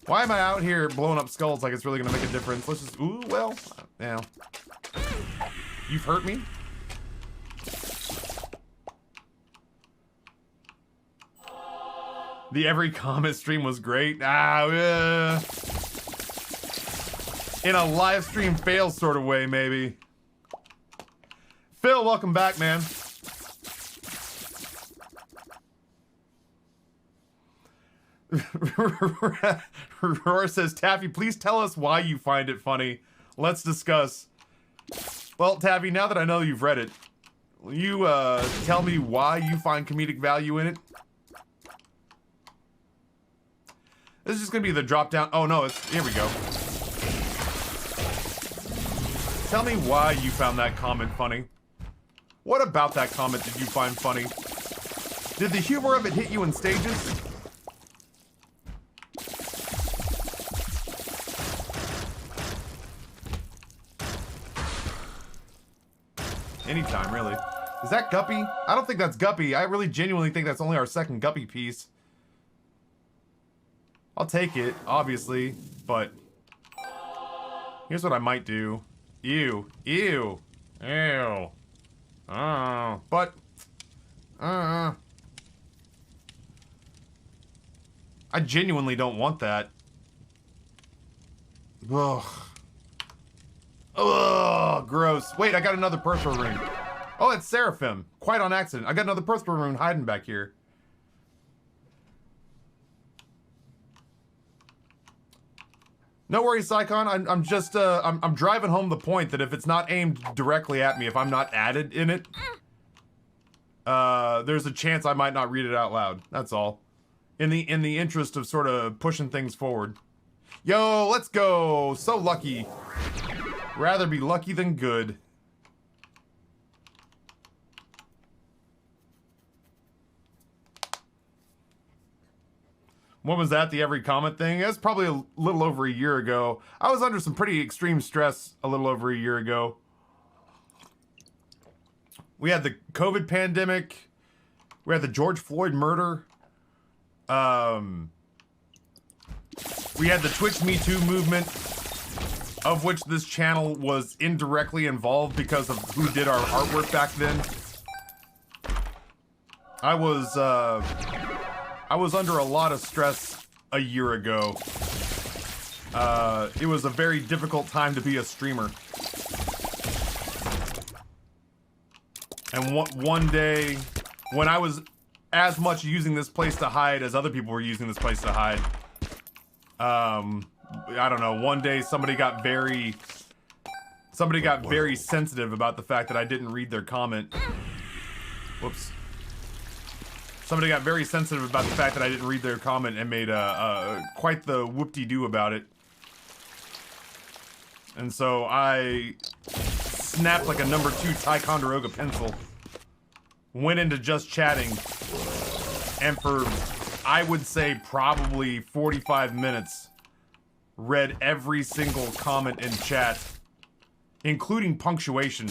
Why am I out here blowing up skulls like it's really gonna make a difference? Let's just... Ooh, well. Yeah. You've hurt me? The every comment stream was great. In a live stream fail sort of way, maybe. Phil, welcome back, man. Roar says, Taffy, please tell us why you find it funny. Let's discuss. Well, Taffy, now that I know you've read it, will you tell me why you find comedic value in it? This is just gonna be the drop down. Oh no, here we go. Tell me why you found that comment funny. What about that comment did you find funny? Did the humor of it hit you in stages? Anytime, really. Is that Guppy? I don't think that's Guppy. I really genuinely think that's only our second Guppy piece. I'll take it, obviously, but here's what I might do. Ew. Ew. Ew. But I genuinely don't want that. Ugh. Ugh, gross. Wait, I got another perthro rune. Oh, it's Seraphim. Quite on accident. I got another perthro rune hiding back here. No worries, Psychon. I'm just I'm driving home the point that if it's not aimed directly at me, if I'm not added in it, there's a chance I might not read it out loud. That's all. In the interest of sort of pushing things forward. Yo, let's go. So lucky. Rather be lucky than good. When was that, the every comment thing? That's probably a little over a year ago. I was under some pretty extreme stress a little over a year ago. We had the COVID pandemic. We had the George Floyd murder. We had the Twitch Me Too movement, of which this channel was indirectly involved because of who did our artwork back then. I was under a lot of stress a year ago. It was a very difficult time to be a streamer. And one day, when I was as much using this place to hide as other people were using this place to hide, I don't know, one day somebody got very sensitive about the fact that I didn't read their comment. Whoops. Somebody got very sensitive about the fact that I didn't read their comment and made quite the whoop-de-doo about it. And so I snapped like a number 2 Ticonderoga pencil, went into just chatting, and for, I would say, probably 45 minutes, read every single comment in chat, including punctuation.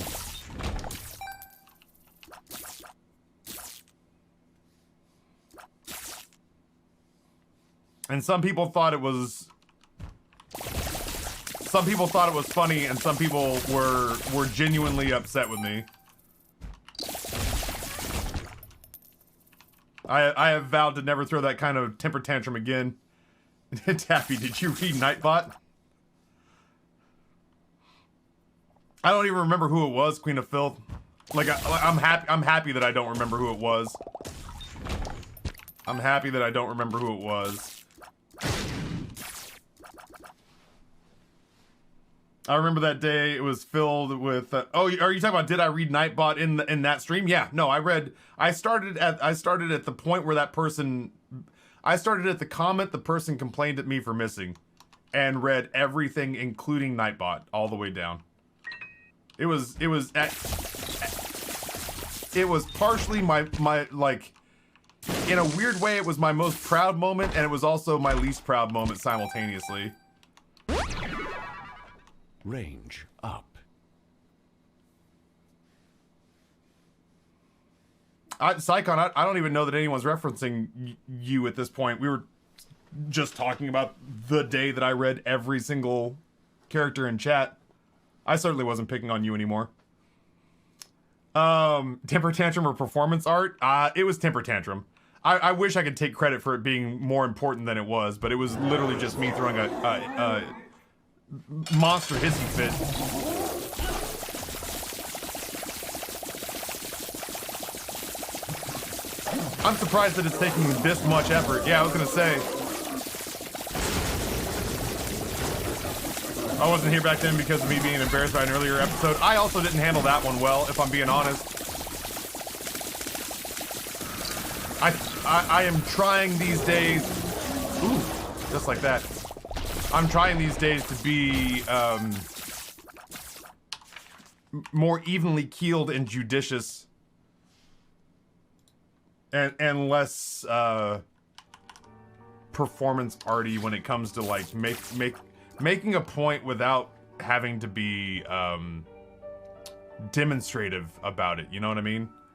And some people thought it was funny, and some people were genuinely upset with me. I have vowed to never throw that kind of temper tantrum again. Taffy, did you read Nightbot? I don't even remember who it was, Queen of Filth. Like I'm happy that I don't remember who it was. I'm happy that I don't remember who it was. I remember that day. It was filled with. Oh, are you talking about? Did I read Nightbot in that stream? Yeah. No, I read. I started at the point where that person. I started at the comment the person complained at me for missing, and read everything, including Nightbot, all the way down. It was partially my like. In a weird way, it was my most proud moment, and it was also my least proud moment simultaneously. Range up. Psychon, I don't even know that anyone's referencing you at this point. We were just talking about the day that I read every single character in chat. I certainly wasn't picking on you anymore. Temper Tantrum or performance art? It was Temper Tantrum. I wish I could take credit for it being more important than it was, but it was literally just me throwing a monster hissy fit. I'm surprised that it's taking this much effort. Yeah, I was gonna say. I wasn't here back then because of me being embarrassed by an earlier episode. I also didn't handle that one well, if I'm being honest. I am trying these days. Ooh, just like that. I'm trying these days to be more evenly keeled and judicious. And less performance arty when it comes to like making a point without having to be demonstrative about it. You know what I mean?